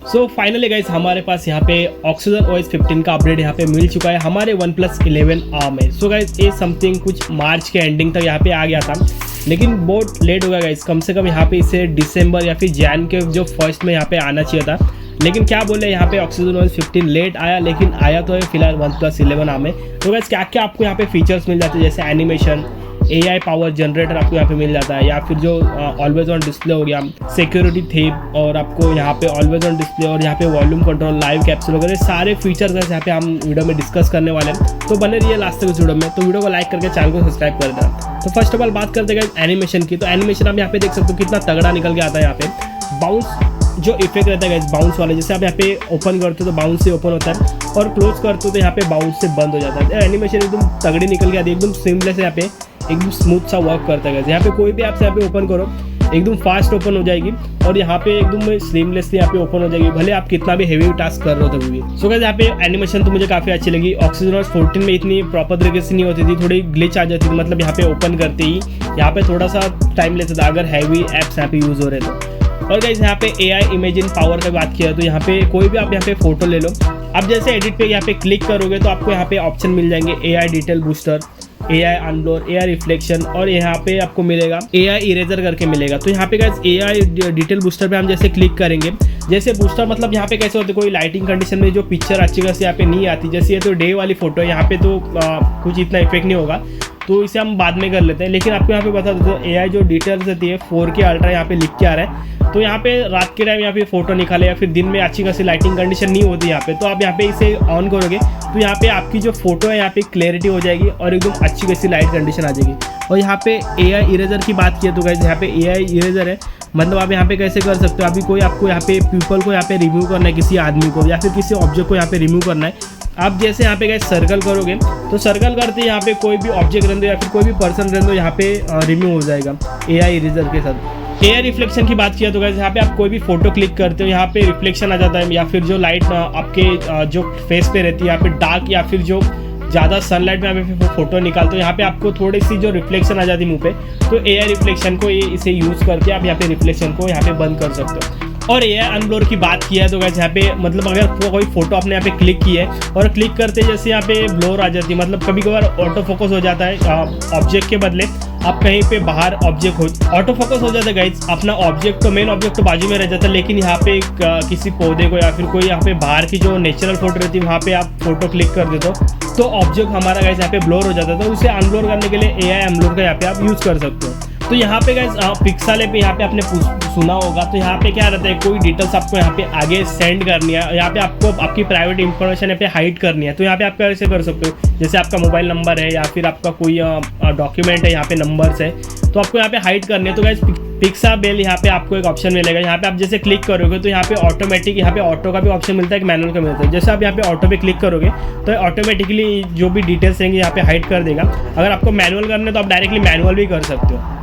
So finally guys हमारे पास यहाँ पे ऑक्सीजन OS 15 का अपडेट यहाँ पे मिल चुका है हमारे OnePlus 11 में। सो गाइस ये समथिंग कुछ मार्च के एंडिंग तक यहाँ पे आ गया था, लेकिन बहुत लेट हो गया गाइस। कम से कम यहाँ पे इसे दिसंबर या फिर जैन के जो फर्स्ट में यहाँ पे आना चाहिए था। लेकिन क्या बोले यहाँ पे ऑक्सीजन OS 15 लेट आया, लेकिन आया तो है फिलहाल OnePlus 11 में। तो गाइस क्या क्या आपको यहाँ पे फीचर्स मिल जाते हैं, जैसे एनिमेशन, AI पावर जनरेटर आपको यहाँ पे मिल जाता है, या फिर जो ऑलवेज ऑन डिस्प्ले हो गया, सिक्योरिटी थीम, और आपको यहाँ पे ऑलवेज ऑन डिस्प्ले और यहाँ पे वॉल्यूम कंट्रोल, लाइव कैप्चर वगैरह सारे फीचर्स हैं यहाँ पे हम वीडियो में डिस्कस करने वाले हैं। तो बने रहिए लास्ट तक इस वीडियो में। तो वीडियो को लाइक करके चैनल को सब्सक्राइब कर देना। तो फर्स्ट ऑफ ऑल बात करते हैं एनिमेशन की। तो एनिमेशन आप यहाँ पे देख सकते हो कितना तगड़ा निकल के आता है। यहाँ पे बाउंस जो इफेक्ट रहता है बाउंस वाले, जैसे आप यहाँ पे ओपन करते हो तो बाउंस से ओपन होता है, और क्लोज करते हो तो यहाँ पे बाउंस से बंद हो जाता है। एनिमेशन एकदम तगड़ी निकल के आती है, एकदम सिमलेस है, यहाँ पे एकदम स्मूथ सा वर्क करता है। यहाँ पे कोई भी ऐप से यहाँ पे ओपन करो एकदम फास्ट ओपन हो जाएगी, और यहाँ पे एकदम स्लिमलेसली यहाँ पे ओपन हो जाएगी, भले आप कितना भी हेवी टास्क कर रहे हो तभी भी। सो गाइस यहाँ पे एनिमेशन तो मुझे काफ़ी अच्छी लगी। ऑक्सीजन OS 14 में इतनी प्रॉपर तरीके से नहीं होती थी, थोड़ी ग्लिच आ जाती थी, मतलब यहाँ पे ओपन करते ही यहाँ पे थोड़ा सा टाइम लेता था अगर हैवी एप्स यहाँ पे यूज़ हो रहे तो। और गाइस यहाँ पे AI इमेजिन पावर की बात किया तो यहाँ पे कोई भी आप यहाँ पे फोटो ले लो, आप जैसे एडिट पे यहाँ पे क्लिक करोगे तो आपको यहाँ पे ऑप्शन मिल जाएंगे AI detail booster, AI अनब्लोर, AI reflection, और यहाँ पे आपको मिलेगा AI इरेजर करके मिलेगा। तो यहाँ पे गाइस AI डिटेल बूस्टर पे हम जैसे क्लिक करेंगे, जैसे बूस्टर मतलब यहाँ पे कैसे होते कोई लाइटिंग कंडीशन में जो पिक्चर अच्छी खासी यहाँ पे नहीं आती, जैसे ये तो डे वाली फोटो है, यहाँ पे तो कुछ इतना इफेक्ट नहीं होगा, तो इसे हम बाद में कर लेते हैं। लेकिन आपको यहाँ पे बता देते हैं AI जो डिटेल्स रहती है 4K अल्ट्रा यहाँ पे लिख के आ रहा है। तो यहाँ पे रात के टाइम यहाँ पे फोटो निकाले या फिर दिन में अच्छी खासी लाइटिंग कंडीशन नहीं होती यहाँ पे, तो आप यहाँ पे इसे ऑन करोगे तो यहाँ पे आपकी जो फोटो है यहाँ पे क्लैरिटी हो जाएगी और एकदम अच्छी खासी लाइट कंडीशन आ जाएगी। और यहाँ पे AI इरेजर की बात की तो गाइस यहाँ पे AI इरेजर है, मतलब आप यहाँ पे कैसे कर सकते हो, अभी कोई आपको यहाँ पे पीपल को यहाँ पे रिमूव करना है, किसी आदमी को या फिर किसी ऑब्जेक्ट को यहाँ पे रिमूव करना है, आप जैसे यहाँ पे गाइस सर्कल करोगे तो सर्कल करते यहाँ पे कोई भी ऑब्जेक्ट रहने दो या फिर कोई भी पर्सन रहने दो, यहाँ पे रिमूव हो जाएगा AI इरेजर के साथ। AI रिफ्लेक्शन की बात किया तो गाइस यहाँ पे आप कोई भी फोटो क्लिक करते हो यहाँ पे रिफ्लेक्शन आ जाता है, या फिर जो लाइट आपके जो फेस पे रहती है यहाँ पे डार्क या फिर जो ज़्यादा सनलाइट में यहाँ पे फोटो निकालते हो यहाँ पे आपको थोड़ी सी जो रिफ्लेक्शन आ जाती है मुंह पे, तो AI रिफ्लेक्शन को इसे यूज़ करके आप यहाँ पे रिफ्लेक्शन को यहाँ पे बंद कर सकते हो। और AI अनब्लोर की बात की है तो गाइस यहाँ पे मतलब अगर कोई फोटो आपने यहाँ पे क्लिक की है और क्लिक करते जैसे यहाँ पे ब्लोर आ जाती है, मतलब कभी कभार ऑटो फोकस हो जाता है ऑब्जेक्ट के बदले आप कहीं पे बाहर ऑब्जेक्ट हो ऑटो फोकस हो जाता है गाइस, अपना ऑब्जेक्ट तो मेन ऑब्जेक्ट तो बाजू में रह जाता है, लेकिन यहाँ पे किसी पौधे को या फिर कोई यहाँ पे बाहर की जो नेचुरल फोटो रहती है वहाँ पे आप फोटो क्लिक कर देते हो तो ऑब्जेक्ट हमारा गाइस यहाँ पे ब्लोर हो जाता है। तो उसे अनब्लोर करने के लिए AI अनब्लोर का यहाँ पे आप यूज़ कर सकते हो। तो यहाँ पे गाइस पिक्सेल पे यहाँ पे आपने सुना होगा, तो यहाँ पे क्या रहता है कोई डिटेल्स आपको यहाँ पे आगे सेंड करनी है, यहाँ पे आपको आपकी प्राइवेट इंफॉर्मेशन यहाँ पे हाइड करनी है, तो यहाँ पे आप कैसे कर सकते हो, जैसे आपका मोबाइल नंबर है या फिर आपका कोई डॉक्यूमेंट है यहाँ पे नंबर्स है तो आपको यहाँ पे हाइड करनी है। तो गाइस पिक्साबेल यहाँ पे आपको एक ऑप्शन मिलेगा, यहाँ पे आप जैसे क्लिक करोगे तो यहाँ पे ऑटोमेटिक यहाँ पे ऑटो का भी ऑप्शन मिलता है, एक मैनुअल का मिलता है। जैसे आप यहाँ पे ऑटो पे क्लिक करोगे तो ऑटोमेटिकली जो भी डिटेल्स रहेंगे यहाँ पे हाइड कर देगा। अगर आपको मैनुअल करना है तो आप डायरेक्टली मैनुअल भी कर सकते हो।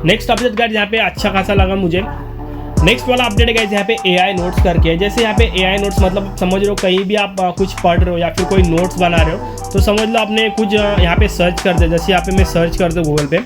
नेक्स्ट अपडेट गाइस यहाँ पे अच्छा खासा लगा मुझे। नेक्स्ट वाला अपडेट है गाइस यहाँ पे AI नोट्स करके है। जैसे यहाँ पे AI नोट्स मतलब समझ रहे हो कहीं भी आप कुछ पढ़ रहे हो या फिर कोई नोट्स बना रहे हो तो समझ लो आपने कुछ यहाँ पे सर्च कर दिया, जैसे यहाँ पे मैं सर्च कर दूँ गूगल पे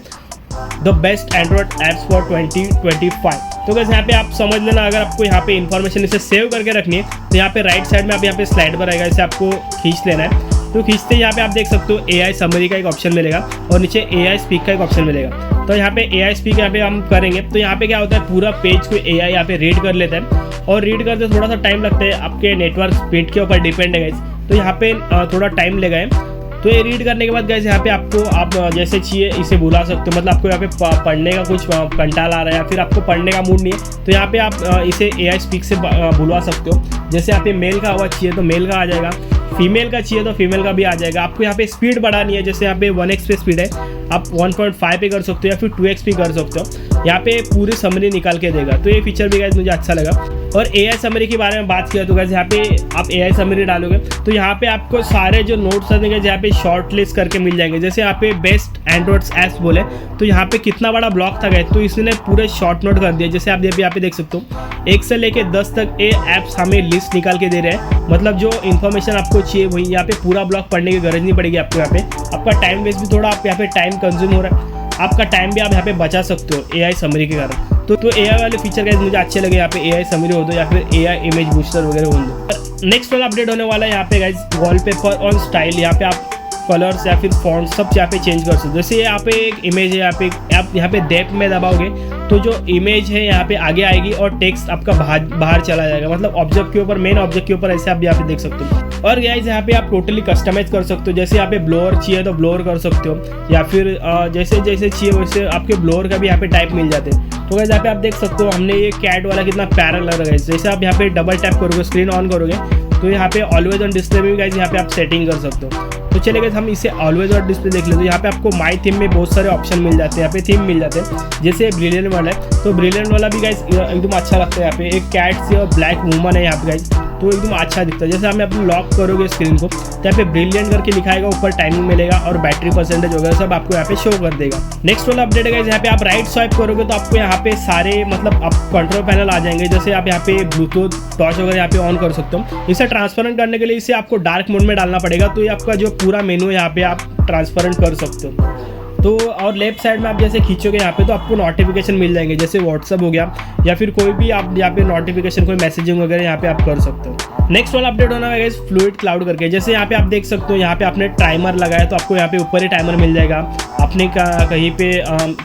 the best Android apps for 2025। तो गाइस यहाँ पे आप समझ लेना, अगर आपको यहाँ पे इन्फॉर्मेशन इसे सेव करके रखनी है तो यहाँ पे राइट साइड में आप यहाँ पे स्लाइड पर आएगा, इसे आपको खींच लेना है। तो खींचते यहाँ पे आप देख सकते हो AI समरी का एक ऑप्शन मिलेगा और नीचे AI स्पीक का एक ऑप्शन मिलेगा। तो यहाँ पे AI स्पीक यहाँ पे हम करेंगे तो यहाँ पे क्या होता है पूरा पेज को AI यहाँ पे रीड कर लेता है, और रीड करते थोड़ा सा टाइम लगता है, आपके नेटवर्क स्पीड के ऊपर डिपेंड है गाइस। तो यहाँ पे थोड़ा टाइम लेगा है। तो ये रीड करने के बाद गाइस यहाँ पे आपको आप जैसे चाहिए इसे बुला सकते हो, मतलब आपको यहाँ पे पढ़ने का कुछ कंटाल आ रहा है या फिर आपको पढ़ने का मूड नहीं है तो यहाँ पे आप इसे AI स्पीक से बुलवा सकते हो। जैसे यहाँ पे मेल का आवाज़ चाहिए तो मेल का आ जाएगा, फीमेल का चाहिए तो फीमेल का भी आ जाएगा। आपको यहाँ पे स्पीड बढ़ानी है, जैसे यहाँ पे 1x पे स्पीड है आप 1.5 पे कर सकते हो या फिर 2x भी कर सकते हो, यहाँ पे पूरी समरी निकाल के देगा। तो ये फीचर भी गाइस मुझे अच्छा लगा। और AI समरी के बारे में बात किया तो गाइस यहाँ पे आप AI समरी डालोगे तो यहाँ पे आपको सारे जो नोट्स हैं यहाँ पे शॉर्ट लिस्ट करके मिल जाएंगे। जैसे यहाँ पे बेस्ट एंड्रॉइड ऐप्स बोले तो यहाँ पे कितना बड़ा ब्लॉक था गाइस, तो इसने पूरे शॉर्ट नोट कर दिया। जैसे आप यहाँ पे देख सकते हो 1 से लेके 10 तक ये ऐप्स हमें लिस्ट निकाल के दे रहे हैं, मतलब जो इन्फॉर्मेशन आपको चाहिए वही यहाँ पे पूरा ब्लॉक पढ़ने की जरूरत नहीं पड़ेगी आपको। यहाँ पे आपका टाइम वेस्ट भी थोड़ा आप यहाँ पे टाइम कंज्यूम हो रहा है, आपका टाइम भी आप यहाँ पे बचा सकते हो AI समरी के कारण। तो AI वाले फीचर गाइस मुझे अच्छे लगे। यहाँ पे AI समरी हो दो या फिर AI इमेज बूस्टर वगैरह हो दो। नेक्स्ट वाला अपडेट होने वाला है यहाँ पे गाइस वॉलपेपर और स्टाइल। यहाँ पे आप कलर्स या फिर फॉन्ट सब यहाँ पे चेंज कर सकते हो। जैसे यहाँ पे एक इमेज है, यहाँ पे आप यहाँ पे डेप्थ में दबाओगे तो जो इमेज है यहाँ पे आगे आएगी और टेक्स्ट आपका बाहर चला जाएगा, मतलब ऑब्जेक्ट के ऊपर, मेन ऑब्जेक्ट के ऊपर ऐसे आप यहाँ पे देख सकते हो। और गाइस यहाँ पे आप टोटली कस्टमाइज कर सकते हो। जैसे यहाँ पे ब्लोअर चाहिए तो ब्लोअर कर सकते हो, या फिर जैसे जैसे चाहिए वैसे आपके ब्लोअर का भी यहाँ पे टाइप मिल जाते हैं। तो गाइस यहाँ पे आप देख सकते हो हमने ये कैट वाला कितना प्यारा लग रहा है। जैसे आप यहाँ पे डबल टैप करोगे, स्क्रीन ऑन करोगे तो यहाँ पे ऑलवेज ऑन डिस्प्ले में भी गाइस यहाँ पे आप सेटिंग कर सकते हो। तो चलिए गाइस हम इसे ऑलवेज ऑन डिस्प्ले देख लेते हैं। यहाँ पे आपको माई थीम में बहुत सारे ऑप्शन मिल जाते हैं, यहाँ पे थीम मिल जाते हैं। जैसे ब्रिलियंट वाला है तो ब्रिलियंट वाला भी गाइस एकदम अच्छा लगता है। यहाँ पे एक कैट से और ब्लैक वुमन है यहाँ पे गाइस, तो एकदम अच्छा दिखता है। जैसे हमें अपनी लॉक करोगे स्क्रीन को तो यहाँ पे ब्रिलियंट करके लिखाएगा, ऊपर टाइमिंग मिलेगा और बैटरी परसेंटेज वगैरह सब आपको यहाँ पे शो कर देगा। नेक्स्ट वाला अपडेट है गाइस, यहाँ पे आप राइट स्वाइप करोगे तो आपको यहाँ पे सारे मतलब आप कंट्रोल पैनल आ जाएंगे। जैसे आप यहाँ पे ब्लूटूथ टॉर्च वगैरह यहाँ पे ऑन कर सकते हो। इसे ट्रांसपेरेंट करने के लिए इसे आपको डार्क मोड में डालना पड़ेगा, तो ये आपका जो पूरा मेनू यहाँ पे आप ट्रांसपेरेंट कर सकते हो। तो और लेफ्ट साइड में आप जैसे खींचोगे यहाँ पे तो आपको नोटिफिकेशन मिल जाएंगे, जैसे व्हाट्सअप हो गया या फिर कोई भी आप यहाँ पे नोटिफिकेशन, कोई मैसेजिंग वगैरह यहाँ पे आप कर सकते हो। नेक्स्ट वाला अपडेट होना है फ्लूइड क्लाउड करके। जैसे यहाँ पे आप देख सकते हो यहाँ पे आपने टाइमर लगाया तो आपको यहाँ पे ऊपर ही टाइमर मिल जाएगा। आपने कहीं पे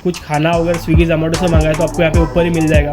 कुछ खाना वगैरह स्विगी जोमेटो से मंगाया तो आपको यहाँ पे ऊपर ही मिल जाएगा।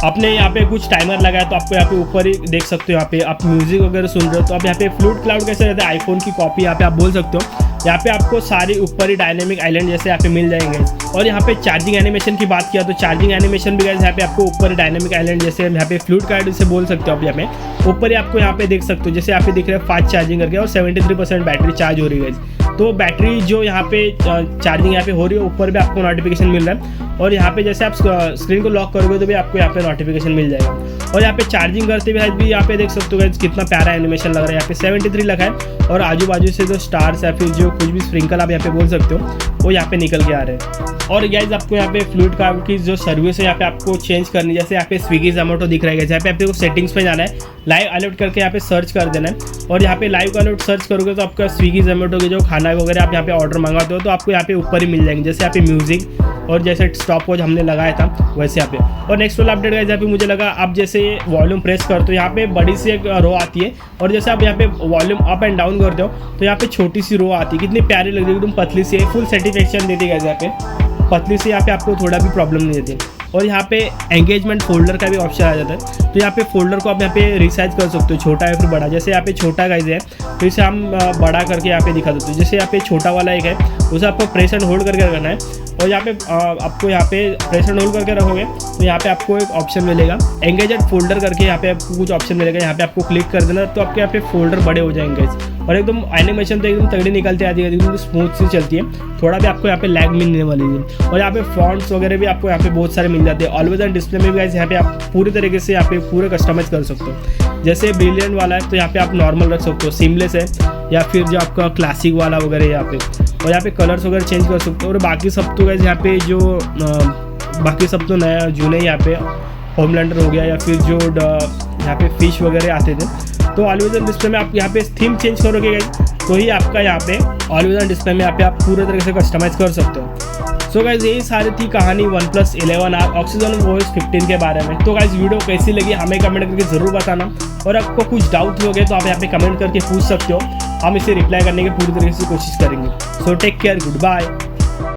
आपने यहाँ पे कुछ टाइमर लगाया तो आपको यहाँ पे ऊपर ही देख सकते हो। यहाँ पे आप म्यूजिक वगैरह सुन रहे हो तो आप यहाँ पे फ्लूइड क्लाउड कैसे रहता है, आईफोन की कॉपी यहाँ पे आप बोल सकते हो। यहाँ पे आपको सारी ऊपर ही डायनेमिक आइलैंड जैसे यहाँ पे मिल जाएंगे। और यहाँ पे चार्जिंग एनिमेशन की बात किया तो चार्जिंग एनिमेशन भी गाइस यहाँ पे आपको ऊपर डायनेमिक आइलैंड जैसे यहाँ पे फ्लूइड क्लाउड से बोल सकते हो आप। यहाँ पे ऊपर ही आपको यहाँ पे देख सकते हो, जैसे यहाँ पे दिख रहा है फास्ट चार्जिंग करके और 73% बैटरी चार्ज हो रही है। तो बैटरी जो यहाँ पे चार्जिंग यहाँ पे हो रही है ऊपर भी आपको नोटिफिकेशन मिल रहा है। और यहाँ पे जैसे आप स्क्रीन को लॉक करोगे तो भी आपको यहाँ पे नोटिफिकेशन मिल जाएगा। और यहाँ पे चार्जिंग करते हुए भी यहाँ पे देख सकते हो कितना प्यारा एनिमेशन लग रहा है। यहाँ पे 73 लगा है और आजू बाजू से जो स्टार्स या फिर जो कुछ भी स्प्रिंकल आप यहाँ पे बोल सकते हो वो यहाँ पे निकल के आ रहे हैं। और गाइस आपको यहाँ पे फ्लूइड क्लाउड की जो सर्विस है यहाँ पे आपको चेंज करनी, जैसे यहाँ पे स्विगी जोमेटो दिख रहा है। यहाँ पे आपको सेटिंग्स में जाना है, लाइव अलर्ट करके यहाँ पे सर्च कर देना है। और यहाँ पे लाइव अलर्ट सर्च करोगे तो आपका स्विगी जोमेटो के जो खाना वगैरह आप यहाँ पे ऑर्डर मंगाते हो तो आपको यहाँ पे ऊपर ही मिल जाएंगे। जैसे यहाँ पे म्यूजिक और जैसे स्टॉप वॉच हमने लगाया था वैसे यहाँ पे। और नेक्स्ट वाला अपडेट गाइस यहाँ पे मुझे लगा आप जैसे वॉल्यूम प्रेस करते हो यहाँ पे बड़ी सी एक रो आती है, और जैसे आप यहाँ पे वॉल्यूम अप एंड डाउन करते हो तो यहाँ पे छोटी सी रो आती है। कितनी प्यारी लग रही है, एकदम पतली सी है, फुल सेटिस्फेक्शन देती है गाइस। यहाँ पे पतली सी यहाँ पे आपको थोड़ा भी प्रॉब्लम नहीं देती। और यहाँ पे एंगेजमेंट फोल्डर का भी ऑप्शन आ जाता है, तो यहाँ पे फोल्डर को आप यहाँ पे रिसाइज कर सकते हो, छोटा या फिर बड़ा। जैसे यहाँ पे छोटा गाइस है तो इसे हम बड़ा करके यहाँ पे दिखा देते हो। जैसे यहाँ पे छोटा वाला एक है उसे आपको प्रेस एंड होल्ड करके रखना है, और यहाँ पे आपको यहाँ पे प्रेस एंड होल्ड करके रखोगे तो यहाँ पे आपको एक ऑप्शन मिलेगा एंगेजेड फोल्डर करके। यहाँ पे आपको कुछ ऑप्शन मिलेगा, यहाँ पे आपको क्लिक कर देना तो आपके यहाँ पे फोल्डर बड़े हो जाएंगे। और एकदम एनिमेशन तो एकदम तगड़ी निकलती आती है, एकदम स्मूथ सी चलती है, थोड़ा भी आपको यहाँ पे लैग मिलने वाली है। और यहाँ पे फॉन्ट्स वगैरह भी आपको यहाँ पे बहुत सारे मिल जाते हैं। ऑलवेज ऑन डिस्प्ले में भी गाइस यहाँ पे आप पूरी तरीके से यहाँ पे पूरे कस्टमाइज कर सकते हो। जैसे ब्रिलियंट वाला है तो यहाँ पे आप नॉर्मल रख सकते हो, सीमलेस है, या फिर जो आपका क्लासिक वाला वगैरह यहाँ पे। और यहाँ पे कलर्स वगैरह चेंज कर सकते हो। और बाकी सब तो गाइस यहाँ पे जो बाकी सब तो नया जूने यहाँ पे होमलैंडर हो गया या फिर जो यहाँ पे फिश वगैरह आते थे। तो ऑलवेज ऑन डिस्प्ले में आप यहाँ पे थीम चेंज करोगे गाइस तो ही आपका यहाँ पे ऑलवेज ऑन डिस्प्ले में यहाँ पे आप पूरे तरीके से कस्टमाइज कर सकते हो। सो गाइस यही सारी थी कहानी OnePlus 11R ऑक्सीजन OS 15 के बारे में। तो गाइस वीडियो कैसी लगी हमें कमेंट करके ज़रूर बताना, और आपको कुछ डाउट हो गए तो आप यहाँ पे कमेंट करके पूछ सकते हो, हम इसे रिप्लाई करने की पूरी तरीके से कोशिश करेंगे। So take care, good bye.